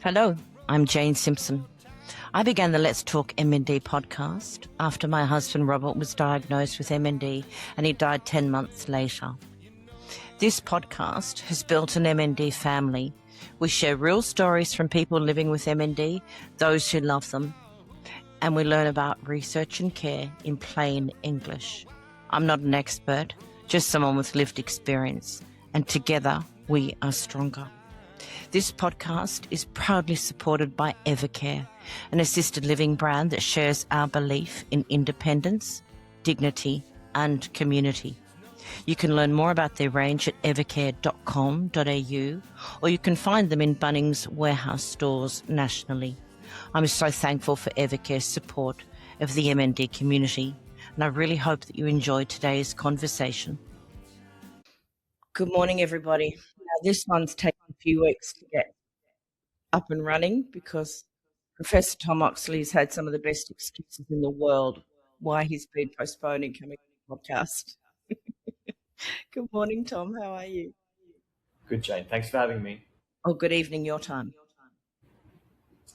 Hello, I'm Jane Simpson. I began the Let's Talk MND podcast after my husband Robert was diagnosed with MND and he died 10 months later. This podcast has built an MND family. We share real stories from people living with MND, those who love them, and we learn about research and care in plain English. I'm not an expert, just someone with lived experience, and together we are stronger. This podcast is proudly supported by Evercare, an assisted living brand that shares our belief in independence, dignity, and community. You can learn more about their range at evercare.com.au, or you can find them in Bunnings warehouse stores nationally. I'm so thankful for Evercare's support of the MND community, and I really hope that you enjoyed today's conversation. Good morning, everybody. Now, this one's taken a few weeks to get up and running because Professor Tom Oxley has had some of the best excuses in the world why he's been postponing coming to the podcast. Good morning, Tom. How are you? Good, Jane. Thanks for having me. Oh, good evening, your time.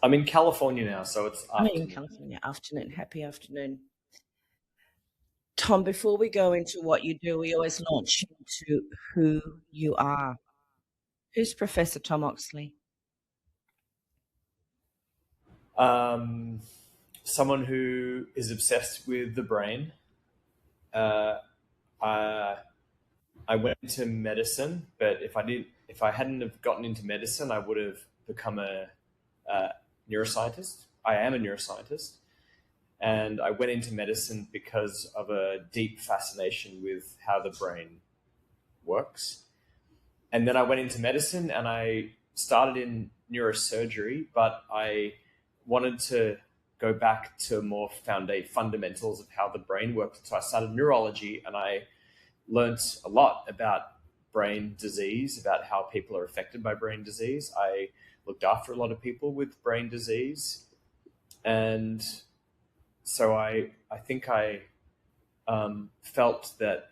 I'm in California now, so it's afternoon. I'm in California. Afternoon. Happy afternoon. Tom, before we go into what you do, we always launch into who you are. Who's Professor Tom Oxley? Someone who is obsessed with the brain. I went into medicine, but if I hadn't have gotten into medicine, I would have become a neuroscientist. I am a neuroscientist. And I went into medicine because of a deep fascination with how the brain works. And then I went into medicine and I started in neurosurgery, but I wanted to go back to more fundamentals of how the brain works. So I started neurology and I learnt a lot about brain disease, about how people are affected by brain disease. I looked after a lot of people with brain disease. And so I think I felt that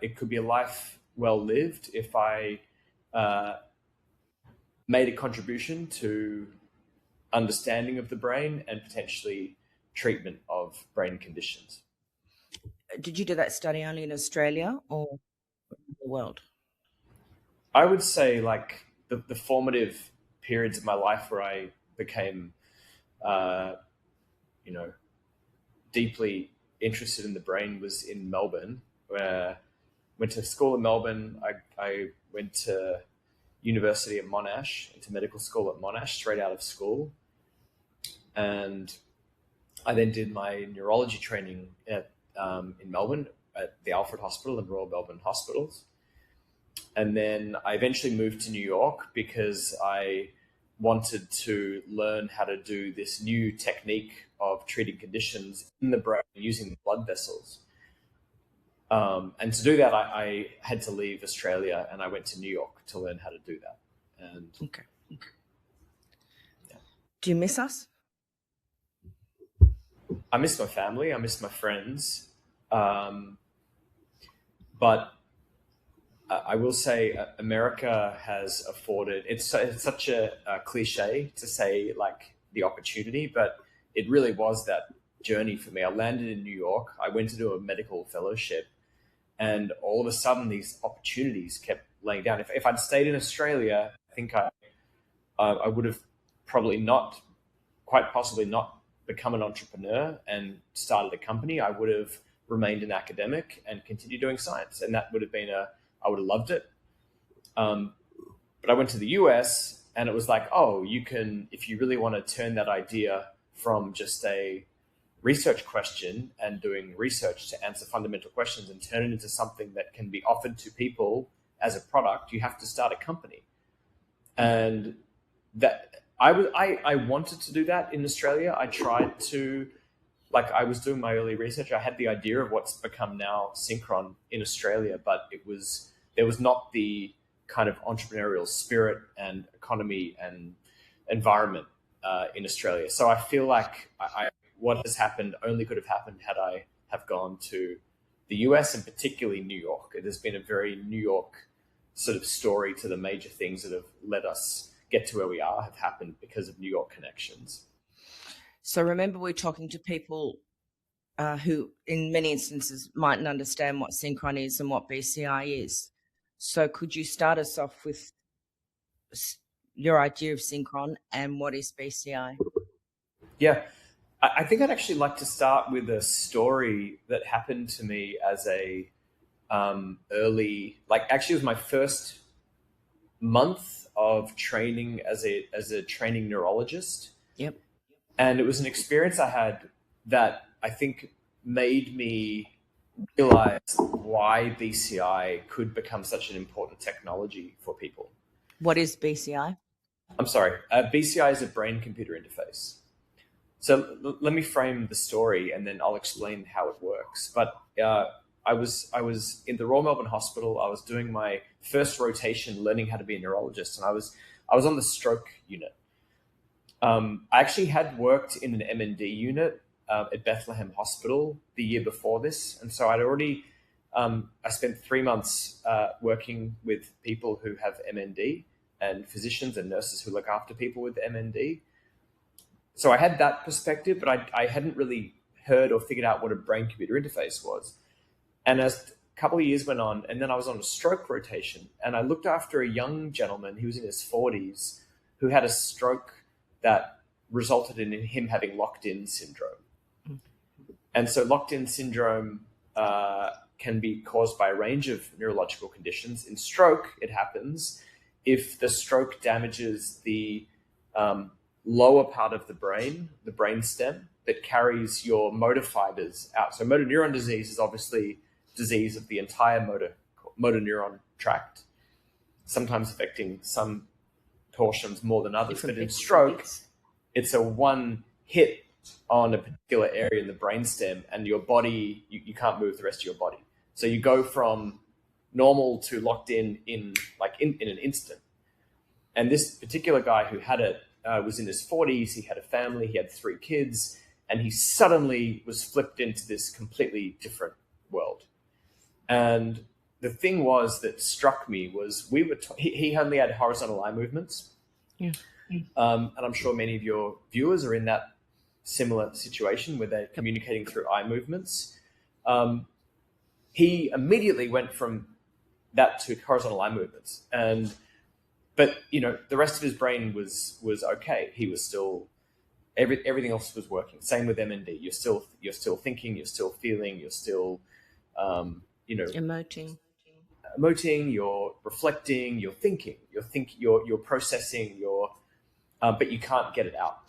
it could be a life well lived if I made a contribution to understanding of the brain and potentially treatment of brain conditions. Did you do that study only in Australia or in the world? I would say like the formative periods of my life where I became deeply interested in the brain was in Melbourne, where I went to school in Melbourne. I went to university at Monash, into medical school at Monash, straight out of school. And I then did my neurology training in Melbourne at the Alfred Hospital and Royal Melbourne Hospitals. And then I eventually moved to New York because I wanted to learn how to do this new technique of treating conditions in the brain using blood vessels. And to do that, I had to leave Australia and I went to New York to learn how to do that. And Okay. Yeah. Do you miss us? I miss my family. I miss my friends. But I will say America has afforded, it's such a cliche to say like the opportunity, but it really was that journey for me. I landed in New York. I went to do a medical fellowship and all of a sudden these opportunities kept laying down. If I'd stayed in Australia, I think I would have quite possibly not become an entrepreneur and started a company. I would have remained an academic and continued doing science. And that would have been I would have loved it. But I went to the US and it was like, oh, you can, if you really want to turn that idea from just a research question and doing research to answer fundamental questions and turn it into something that can be offered to people as a product, you have to start a company. And that I wanted to do that in Australia. I tried to, like I was doing my early research. I had the idea of what's become now Synchron in Australia, but there was not the kind of entrepreneurial spirit and economy and environment in Australia. So I feel like what has happened only could have happened had I have gone to the US and particularly New York. There's been a very New York sort of story to the major things that have let us get to where we are have happened because of New York connections. So remember, we're talking to people who in many instances mightn't understand what Synchron is and what BCI is. So could you start us off with your idea of Synchron and what is BCI? Yeah, I think I'd actually like to start with a story that happened to me as a actually it was my first month of training as a training neurologist. Yep. And it was an experience I had that I think made me realize why BCI could become such an important technology for people. What is BCI? I'm sorry. BCI is a brain-computer interface. So let me frame the story, and then I'll explain how it works. But I was in the Royal Melbourne Hospital. I was doing my first rotation, learning how to be a neurologist, and I was on the stroke unit. I actually had worked in an MND unit at Bethlehem Hospital the year before this, and so I'd already I spent 3 months working with people who have MND and physicians and nurses who look after people with MND. So I had that perspective, but I hadn't really heard or figured out what a brain-computer interface was. And as a couple of years went on, and then I was on a stroke rotation, and I looked after a young gentleman, he was in his 40s, who had a stroke that resulted in him having locked-in syndrome. And so locked-in syndrome can be caused by a range of neurological conditions. In stroke, it happens if the stroke damages the lower part of the brain stem that carries your motor fibers out. So motor neuron disease is obviously disease of the entire motor neuron tract, sometimes affecting some portions more than others. But in stroke, it's a one hit on a particular area in the brainstem, and your body, you can't move the rest of your body. So you go from normal to locked in an instant. And this particular guy who had it was in his 40s. He had a family. He had 3 kids, and he suddenly was flipped into this completely different world. And the thing that struck me was he only had horizontal eye movements. Yeah. And I'm sure many of your viewers are in that similar situation where they're communicating through eye movements. He immediately went from that to horizontal eye movements, but the rest of his brain was okay. He was still everything else was working. Same with MND. You're still thinking. You're still feeling. You're still emoting. You're reflecting. You're thinking. You're processing. But you can't get it out.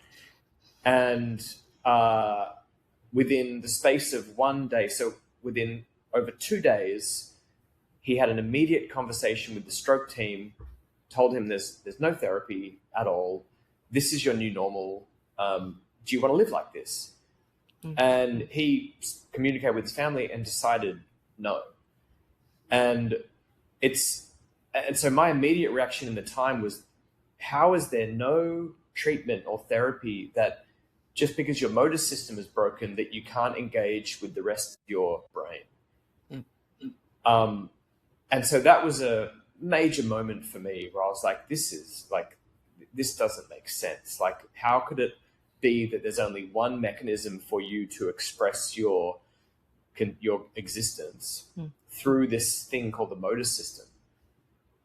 And within the space of one day, so within over 2 days, he had an immediate conversation with the stroke team, told him there's no therapy at all. This is your new normal. Do you want to live like this? Mm-hmm. And he communicated with his family and decided no. And so my immediate reaction in the time was, how is there no treatment or therapy that just because your motor system is broken that you can't engage with the rest of your brain? And so that was a major moment for me where I was like, this doesn't make sense. Like, how could it be that there's only one mechanism for you to express your existence through this thing called the motor system?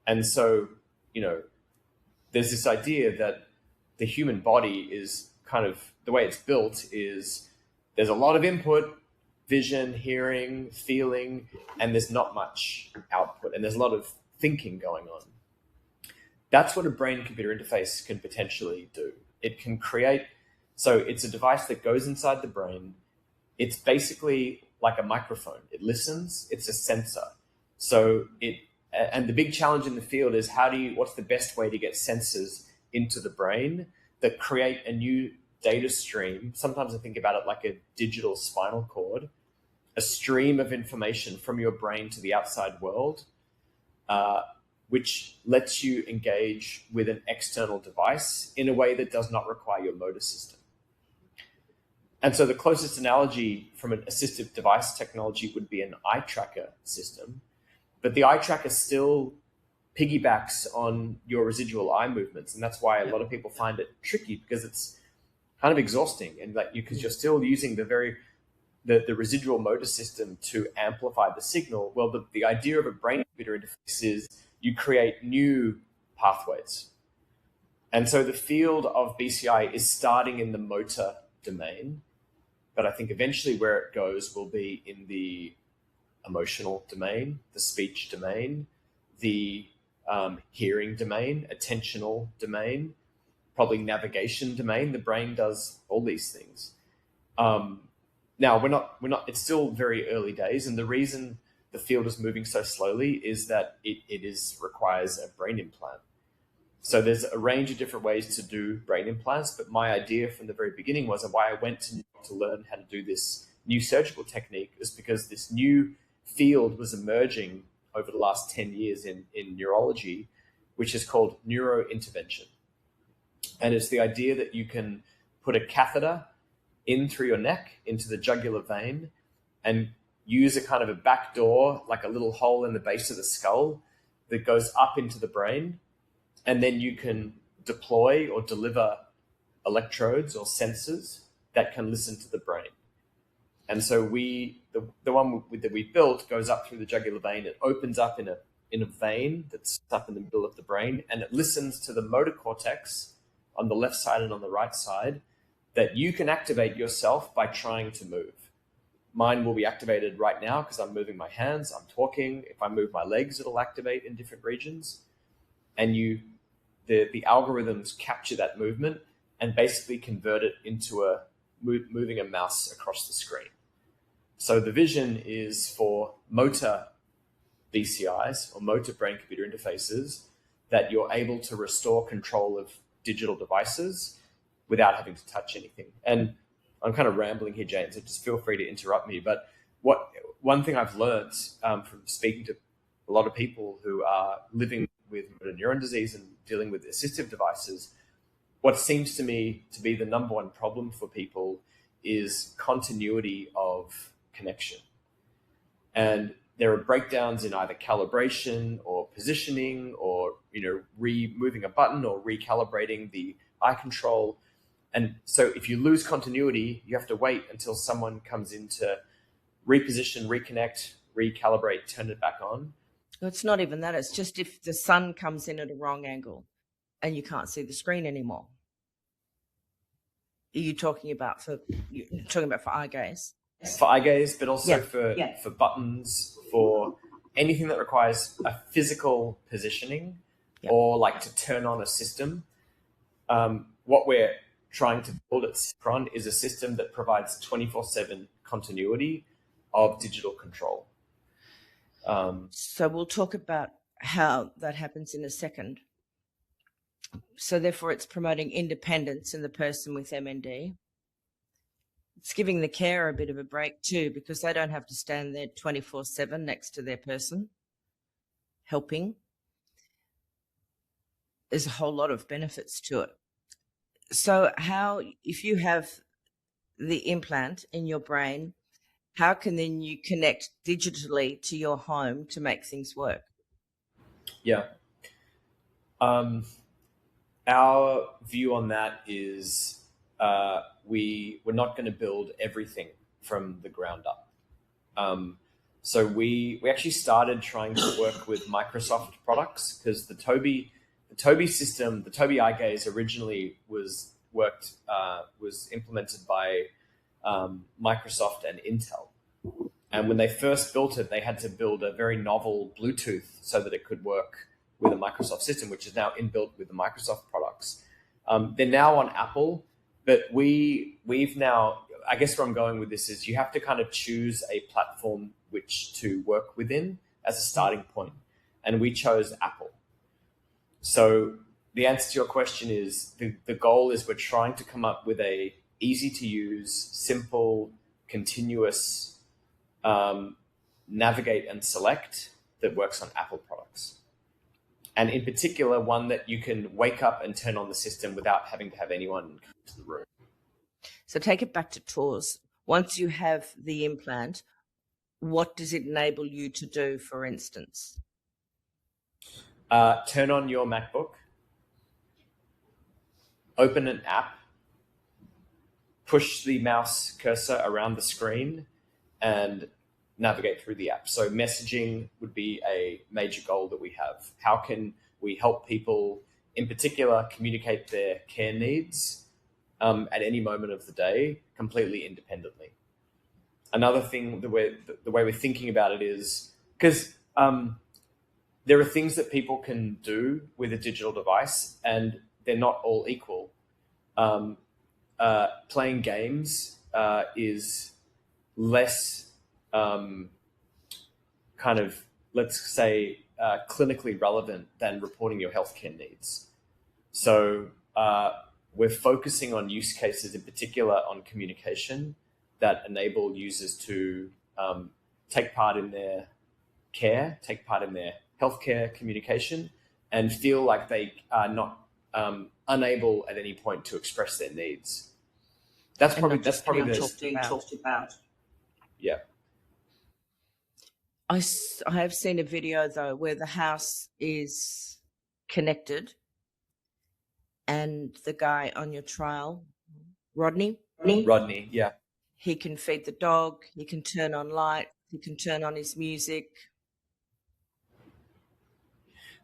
And so, there's this idea that the human body is kind of, the way it's built is there's a lot of input, vision, hearing, feeling, and there's not much output, and there's a lot of thinking going on. That's what a brain-computer interface can potentially do. It can create, so it's a device that goes inside the brain. It's basically like a microphone. It listens, it's a sensor. So and the big challenge in the field is what's the best way to get sensors into the brain that create a new data stream. Sometimes I think about it like a digital spinal cord, a stream of information from your brain to the outside world, which lets you engage with an external device in a way that does not require your motor system. And so the closest analogy from an assistive device technology would be an eye tracker system. But the eye tracker still piggybacks on your residual eye movements. And that's why a lot of people find it tricky, because it's kind of exhausting, and like because you're still using the residual motor system to amplify the signal. Well, the idea of a brain-computer interface is you create new pathways. And so the field of BCI is starting in the motor domain, but I think eventually where it goes will be in the emotional domain, the speech domain, the hearing domain, attentional domain, probably navigation domain. The brain does all these things. Now we're not, it's still very early days. And the reason the field is moving so slowly is that it requires a brain implant. So there's a range of different ways to do brain implants, but my idea from the very beginning was, and why I went to New York to learn how to do this new surgical technique, is because this new field was emerging over the last 10 years in neurology, which is called neurointervention. And it's the idea that you can put a catheter in through your neck into the jugular vein and use a kind of a back door, like a little hole in the base of the skull that goes up into the brain. And then you can deploy or deliver electrodes or sensors that can listen to the brain. And so the one that we built goes up through the jugular vein. It opens up in a vein that's up in the middle of the brain, and it listens to the motor cortex on the left side and on the right side that you can activate yourself by trying to move. Mine will be activated right now because I'm moving my hands, I'm talking. If I move my legs, it'll activate in different regions. And the algorithms capture that movement and basically convert it into moving a mouse across the screen. So the vision is for motor BCIs, or motor brain-computer interfaces, that you're able to restore control of digital devices without having to touch anything. And I'm kind of rambling here, Jane, so just feel free to interrupt me. But one thing I've learned from speaking to a lot of people who are living with motor neurone disease and dealing with assistive devices, what seems to me to be the number one problem for people is continuity of connection. And there are breakdowns in either calibration or positioning, or moving a button or recalibrating the eye control. And so if you lose continuity, you have to wait until someone comes in to reposition, reconnect, recalibrate, turn it back on. It's not even that. It's just if the sun comes in at a wrong angle and you can't see the screen anymore. Are you talking about for eye gaze? For eye gaze, but also for buttons, for anything that requires a physical positioning or like to turn on a system. What we're trying to build at Synchron is a system that provides 24/7 continuity of digital control. So we'll talk about how that happens in a second. So therefore it's promoting independence in the person with MND. It's giving the carer a bit of a break too, because they don't have to stand there 24/7 next to their person helping. There's a whole lot of benefits to it. So if you have the implant in your brain, how can then you connect digitally to your home to make things work? Yeah. Our view on that is we're not going to build everything from the ground up. So we actually started trying to work with Microsoft products, because the Tobii system, the Tobii eye gaze originally was implemented by Microsoft and Intel. And when they first built it, they had to build a very novel Bluetooth so that it could work with a Microsoft system, which is now inbuilt with the Microsoft products. They're now on Apple, but we've now, I guess where I'm going with this is you have to kind of choose a platform which to work within as a starting point. And we chose Apple. So the answer to your question is the goal is we're trying to come up with a easy to use, simple, continuous navigate and select that works on Apple products. And in particular, one that you can wake up and turn on the system without having to have anyone come to the room. So take it back to tours. Once you have the implant, what does it enable you to do, for instance? Turn on your MacBook, open an app, push the mouse cursor around the screen, and navigate through the app. So messaging would be a major goal that we have. How can we help people, in particular, communicate their care needs at any moment of the day completely independently? Another thing, the way we're thinking about it is, because there are things that people can do with a digital device, and they're not all equal. Playing games is less kind of, let's say, clinically relevant than reporting your healthcare needs. So we're focusing on use cases, in particular on communication, that enable users to take part in their care, take part in their healthcare communication, and feel like they are not unable at any point to express their needs. That's probably being talked about. Yeah. I have seen a video though where the house is connected, and the guy on your trial, Rodney, Yeah. he can feed the dog, he can turn on light, he can turn on his music.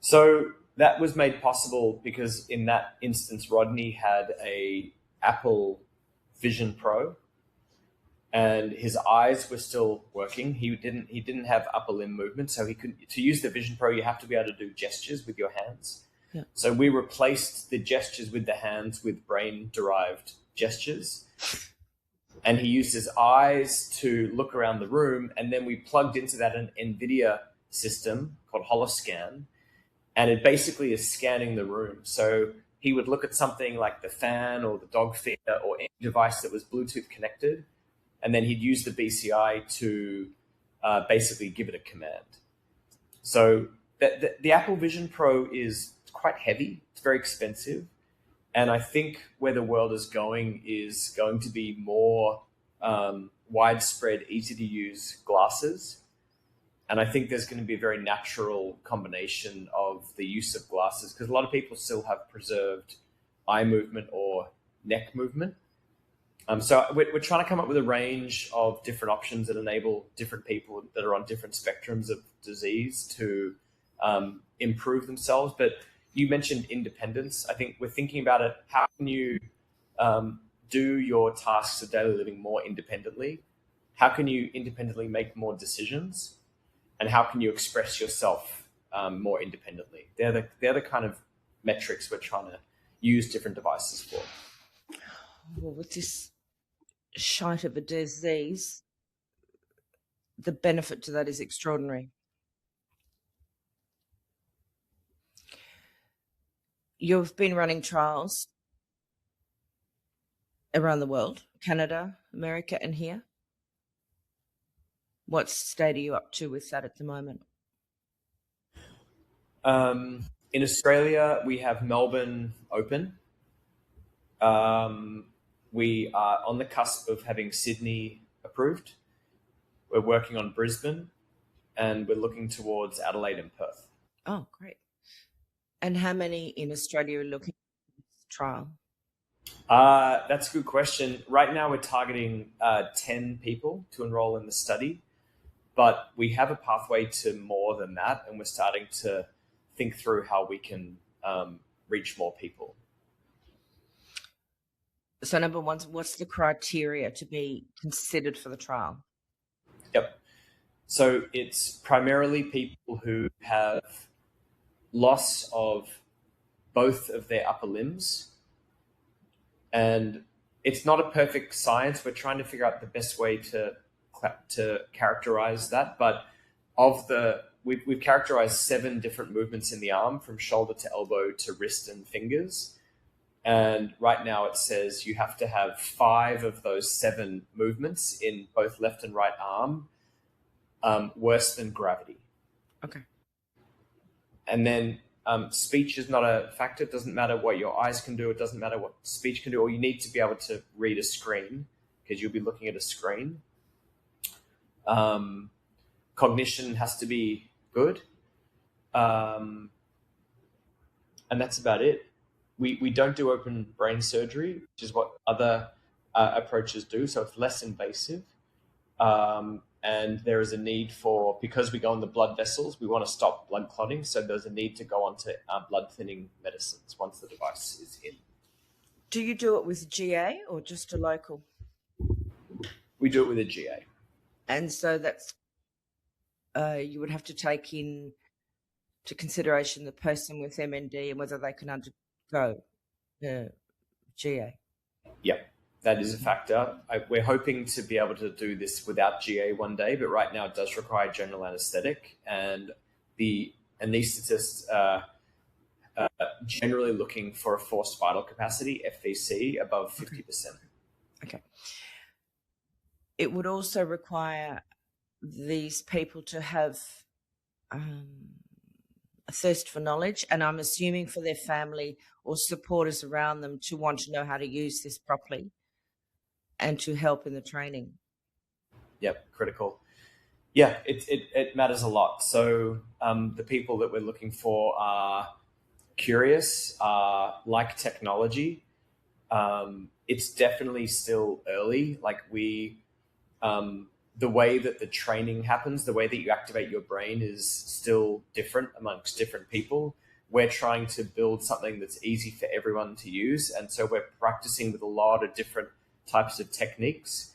So that was made possible because in that instance, Rodney had a Apple Vision Pro, and his eyes were still working. He didn't have upper limb movement, so he could. To use the Vision Pro, you have to be able to do gestures with your hands. Yeah. So we replaced the gestures with the hands with brain-derived gestures, and he used his eyes to look around the room. And then we plugged into that an NVIDIA system called Holoscan, and it basically is scanning the room. So he would look at something like the fan or the dog feeder or any device that was Bluetooth connected, and then he'd use the BCI to basically give it a command. So the Apple Vision Pro is quite heavy. It's very expensive. And I think where the world is going to be more widespread, easy-to-use glasses. And I think there's going to be a very natural combination of the use of glasses, because a lot of people still have preserved eye movement or neck movement. So we're trying to come up with a range of different options that enable different people that are on different spectrums of disease to improve themselves. But you mentioned independence. I think we're thinking about it. How can you do your tasks of daily living more independently? How can you independently make more decisions? And how can you express yourself more independently? They're the kind of metrics we're trying to use different devices for. Well, with this shite of a disease, the benefit to that is extraordinary. You've been running trials around the world, Canada, America, and here. What state are you up to with that at the moment? In Australia, we have Melbourne open. We are on the cusp of having Sydney approved. We're working on Brisbane, and we're looking towards Adelaide and Perth. Oh, great. And how many in Australia are looking at this trial? That's a good question. Right now, we're targeting 10 people to enroll in the study, but we have a pathway to more than that, and we're starting to think through how we can reach more people. So number one, what's the criteria to be considered for the trial? Yep. So it's primarily people who have loss of both of their upper limbs. And it's not a perfect science. We're trying to figure out the best way to characterize that. But we've characterized 7 different movements in the arm, from shoulder to elbow to wrist and fingers. And right now it says you have to have 5 of those 7 movements in both left and right arm worse than gravity. Okay. And then speech is not a factor. It doesn't matter what your eyes can do. It doesn't matter what speech can do. Or you need to be able to read a screen, because you'll be looking at a screen. Cognition has to be good. and that's about it. We don't do open brain surgery, which is what other approaches do, so it's less invasive. And there is a need for, because we go in the blood vessels, we want to stop blood clotting, so there's a need to go onto blood thinning medicines once the device is in. Do you do it with GA or just a local? We do it with a GA. And so that's, you would have to take into consideration the person with MND and whether they can undergo GA. Yep, that is a factor. We're hoping to be able to do this without GA one day, but right now it does require general anesthetic, and the anaesthetists are generally looking for a forced vital capacity, FVC, above 50%. Okay. It would also require these people to have a thirst for knowledge, and I'm assuming for their family or supporters around them to want to know how to use this properly and to help in the training. Yep, critical. Yeah, it matters a lot. So the people that we're looking for are curious, like technology. It's definitely still early. Like the way that the training happens, the way that you activate your brain is still different amongst different people. We're trying to build something that's easy for everyone to use. And so we're practicing with a lot of different types of techniques.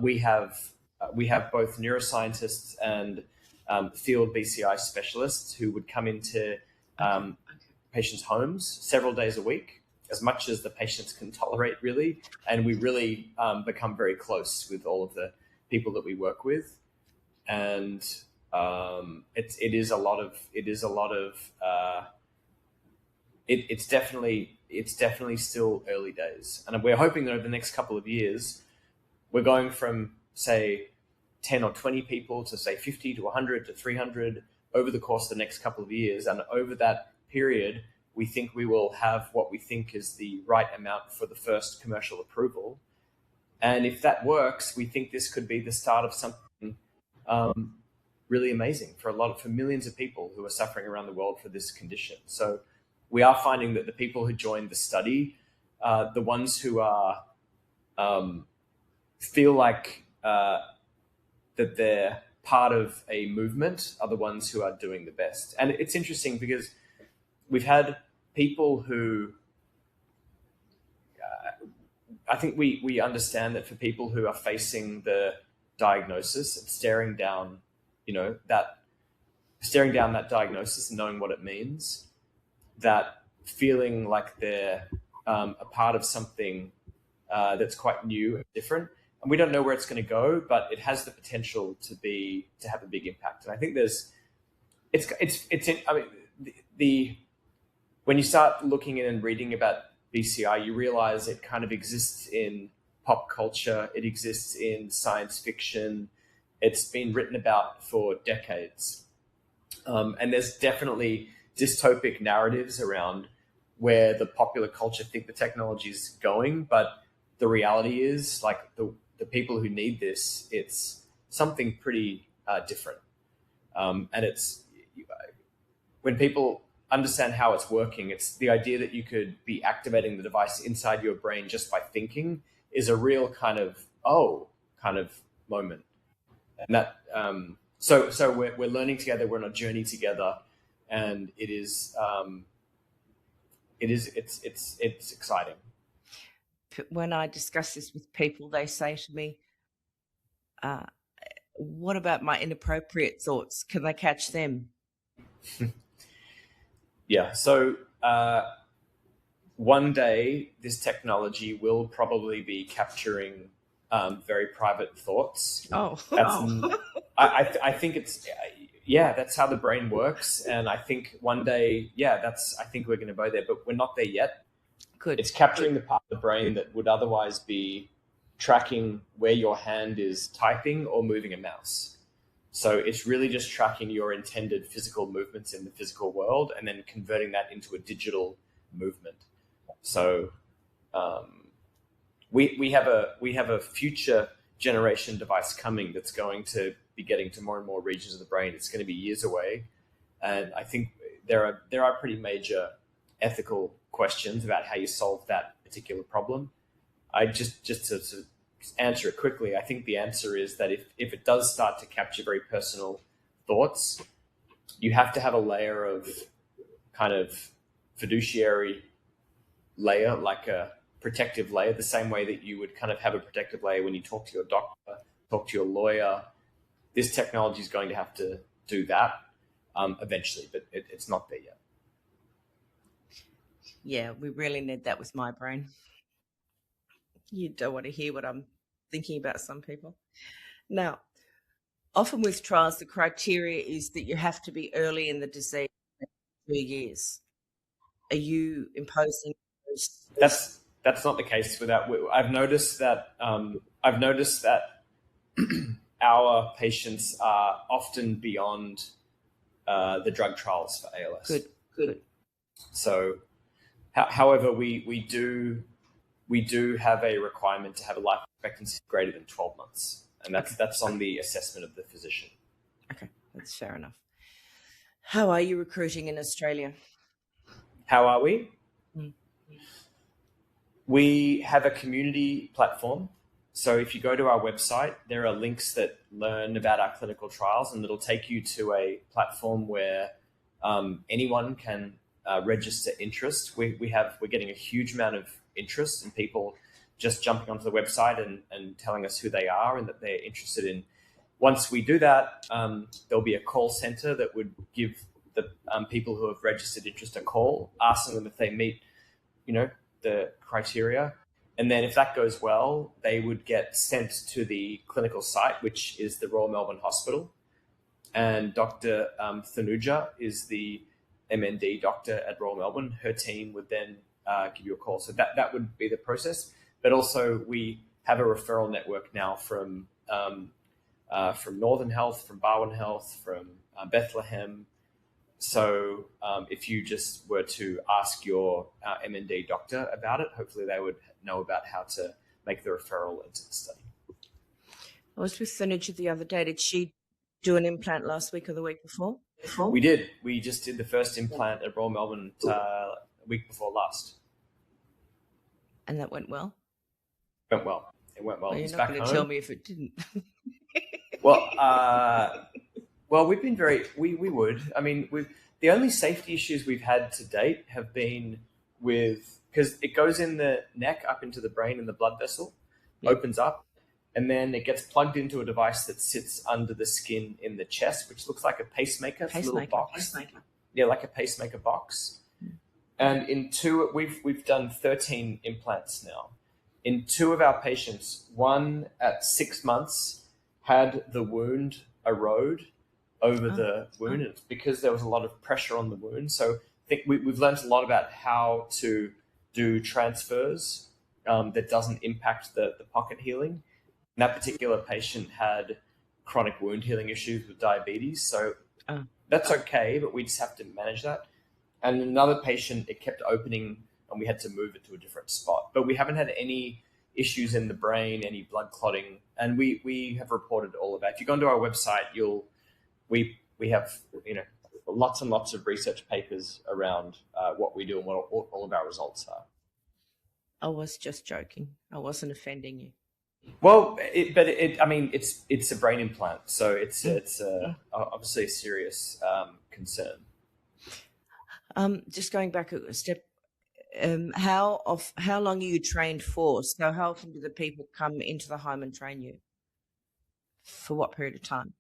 We have both neuroscientists and field BCI specialists who would come into patients' homes several days a week, as much as the patients can tolerate, really. And we really become very close with all of the people that we work with, and it's definitely still early days, and we're hoping that over the next couple of years we're going from, say, 10 or 20 people to, say, 50 to 100 to 300 over the course of the next couple of years. And over that period, we think we will have what we think is the right amount for the first commercial approval. And if that works, we think this could be the start of something really amazing for millions of people who are suffering around the world for this condition. So we are finding that the people who joined the study, the ones who are feel like that they're part of a movement, are the ones who are doing the best. And it's interesting because we've had people who, I think we understand that for people who are facing the diagnosis and staring down that diagnosis and knowing what it means, that feeling like they're a part of something that's quite new and different. And we don't know where it's going to go, but it has the potential to have a big impact. And I think when you start looking in and reading about BCI, you realize it kind of exists in pop culture. It exists in science fiction. It's been written about for decades. And there's definitely dystopic narratives around where the popular culture think the technology is going. But the reality is, like, the people who need this, it's something pretty different. And it's, when people understand how it's working, it's the idea that you could be activating the device inside your brain just by thinking is a real kind of moment. And that so we're learning together, we're on a journey together, and it's exciting. When I discuss this with people, they say to me, what about my inappropriate thoughts? Can they catch them? Yeah. So one day this technology will probably be capturing very private thoughts. I think it's, that's how the brain works. And I think one day, I think we're going to go there, but we're not there yet. Good. It's capturing the part of the brain that would otherwise be tracking where your hand is typing or moving a mouse. So it's really just tracking your intended physical movements in the physical world and then converting that into a digital movement. So we have a future generation device coming that's going to be getting to more and more regions of the brain. It's going to be years away, and I think there are pretty major ethical questions about how you solve that particular problem. I just to answer it quickly, I think the answer is that if it does start to capture very personal thoughts, you have to have a layer of kind of fiduciary layer, like a protective layer, the same way that you would kind of have a protective layer when you talk to your doctor, talk to your lawyer. This technology is going to have to do that eventually, but it's not there yet. Yeah, we really need that with my brain. You don't want to hear what I'm thinking about some people. Now, often with trials, the criteria is that you have to be early in the disease, 2 years. Are you imposing those? That's not the case without. I've noticed that our patients are often beyond the drug trials for ALS. Good. So, however, we do have a requirement to have a life expectancy greater than 12 months, and that's on the assessment of the physician. Okay, that's fair enough. How are you recruiting in Australia? How are we? We have a community platform. So if you go to our website, there are links that learn about our clinical trials, and it'll take you to a platform where anyone can register interest. We're getting a huge amount of interest in people just jumping onto the website and telling us who they are and that they're interested in. Once we do that, there'll be a call center that would give the people who have registered interest a call, asking them if they meet, the criteria. And then if that goes well, they would get sent to the clinical site, which is the Royal Melbourne Hospital. And Dr. Thanuja is the MND doctor at Royal Melbourne. Her team would then give you a call. So that would be the process. But also we have a referral network now from Northern Health, from Barwon Health, from Bethlehem. So if you just were to ask your MND doctor about it, hopefully they would know about how to make the referral into the study. I was with Thanuja the other day. Did she do an implant last week or the week before? We did. We just did the first implant at Royal Melbourne a week before last. And that went well? It went well. Well, you're not going to tell me if it didn't. Well, we've been we would. I mean, the only safety issues we've had to date have been because it goes in the neck up into the brain and the blood vessel opens up, and then it gets plugged into a device that sits under the skin in the chest, which looks like a pacemaker. Little box. Yeah, like a pacemaker box. And in we've done 13 implants now. In 2 of our patients, one at 6 months had the wound erode over the wound. And it's because there was a lot of pressure on the wound. So I think we've learned a lot about how to do transfers that doesn't impact the pocket healing. And that particular patient had chronic wound healing issues with diabetes. So that's okay, but we just have to manage that. And another patient, it kept opening and we had to move it to a different spot. But we haven't had any issues in the brain, any blood clotting. And we have reported all of that. If you go onto our website, we have lots and lots of research papers around what we do and what all of our results are. I was just joking. I wasn't offending you. Well, it's a brain implant, so it's obviously a serious concern. Just going back a step, how long are you trained for? So how often do the people come into the home and train you? For what period of time?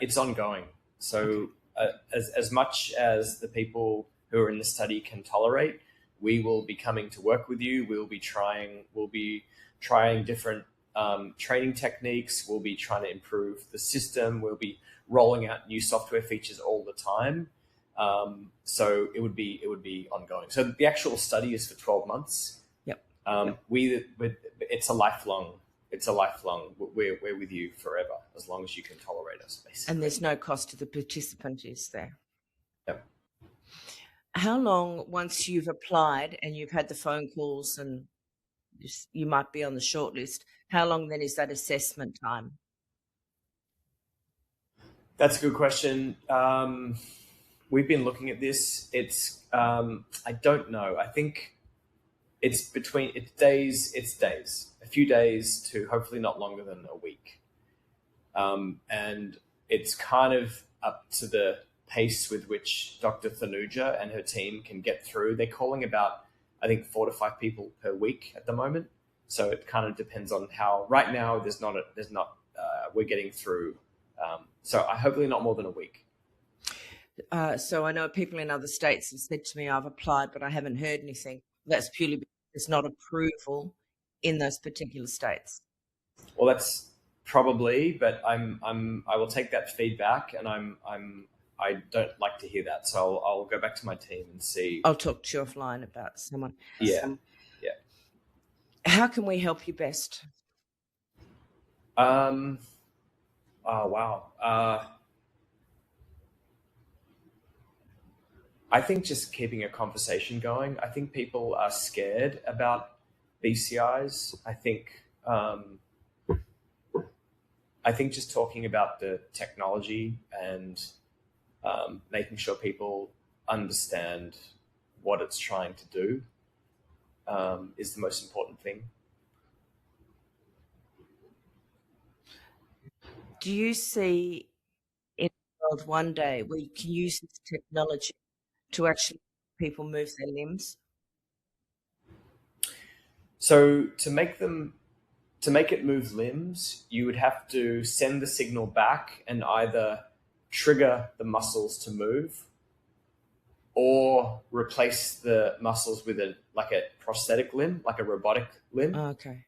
It's ongoing. So as much as the people who are in the study can tolerate, we will be coming to work with you. We'll be trying different training techniques. We'll be trying to improve the system. We'll be rolling out new software features all the time. So it would be ongoing. So the actual study is for 12 months. Yep. It's a lifelong. We're with you forever as long as you can tolerate us, basically. And there's no cost to the participant, is there? Yep. How long, once you've applied and you've had the phone calls and you might be on the short list, how long then is that assessment time? That's a good question. we've been looking at this. It's I don't know. I think it's days. It's days, a few days to hopefully not longer than a week, and it's kind of up to the pace with which Dr. Thanuja and her team can get through. They're calling about, I think, 4 to 5 people per week at the moment. So it kind of depends on how. Right now, we're getting through. So I hopefully not more than a week. So I know people in other states have said to me, I've applied, but I haven't heard anything. That's purely because there's not approval in those particular states. Well, that's probably, but I will take that feedback, and I don't like to hear that. So I'll go back to my team and see. I'll talk to you offline about someone. Yeah. How can we help you best? Oh, wow. I think just keeping a conversation going. I think people are scared about BCIs. I think just talking about the technology and making sure people understand what it's trying to do is the most important thing. Do you see in the world one day where you can use this technology to actually make people move their limbs? So to make it move limbs, you would have to send the signal back and either trigger the muscles to move or replace the muscles with a prosthetic limb, like a robotic limb. Okay.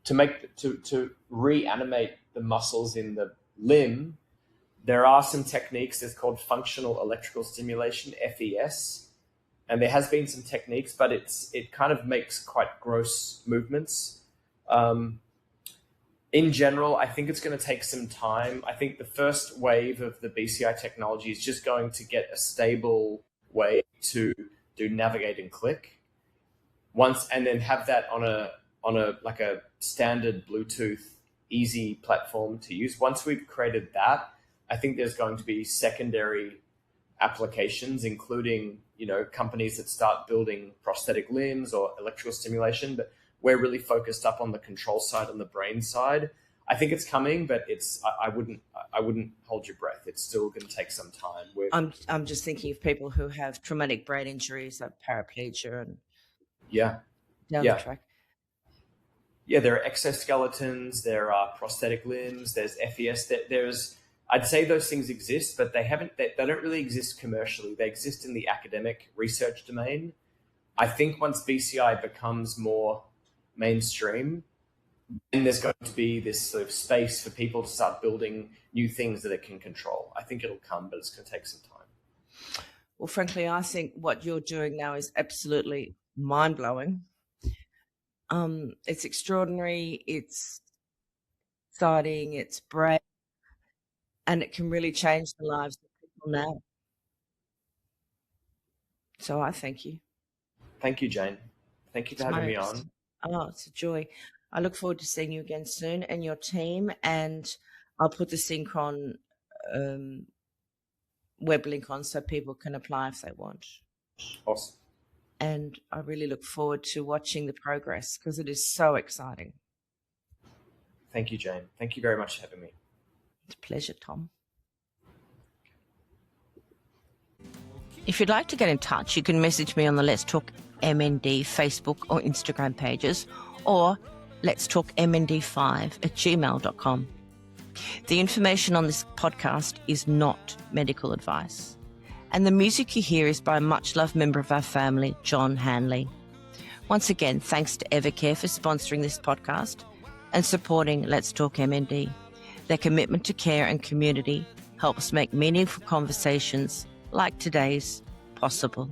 To reanimate the muscles in the limb, there are some techniques. There's called functional electrical stimulation, FES, and there has been some techniques, but it kind of makes quite gross movements. In general, I think it's going to take some time. I think the first wave of the BCI technology is just going to get a stable way to do navigate and click and then have that on a standard Bluetooth easy platform to use. Once we've created that, I think there's going to be secondary applications, including, companies that start building prosthetic limbs or electrical stimulation, but we're really focused up on the control side, on the brain side. I think it's coming, but I wouldn't hold your breath. It's still going to take some time. I'm just thinking of people who have traumatic brain injuries, like paraplegia and down the track. Yeah, there are exoskeletons, there are prosthetic limbs, there's FES. I'd say those things exist, but they don't really exist commercially. They exist in the academic research domain. I think once BCI becomes more mainstream, then there's going to be this sort of space for people to start building new things that it can control. I think it'll come, but it's going to take some time. Well, frankly, I think what you're doing now is absolutely mind-blowing. It's extraordinary, it's exciting, it's brave, and it can really change the lives of people now. So I thank you. Thank you, Jane. Thank you for having me on. Oh, it's a joy. I look forward to seeing you again soon and your team, and I'll put the Synchron web link on so people can apply if they want. Awesome. And I really look forward to watching the progress because it is so exciting. Thank you, Jane. Thank you very much for having me. It's a pleasure, Tom. If you'd like to get in touch, you can message me on the Let's Talk MND Facebook or Instagram pages, or Let's Talk MND5@gmail.com. The information on this podcast is not medical advice. And the music you hear is by a much-loved member of our family, John Hanley. Once again, thanks to Evercare for sponsoring this podcast and supporting Let's Talk MND. Their commitment to care and community helps make meaningful conversations like today's possible.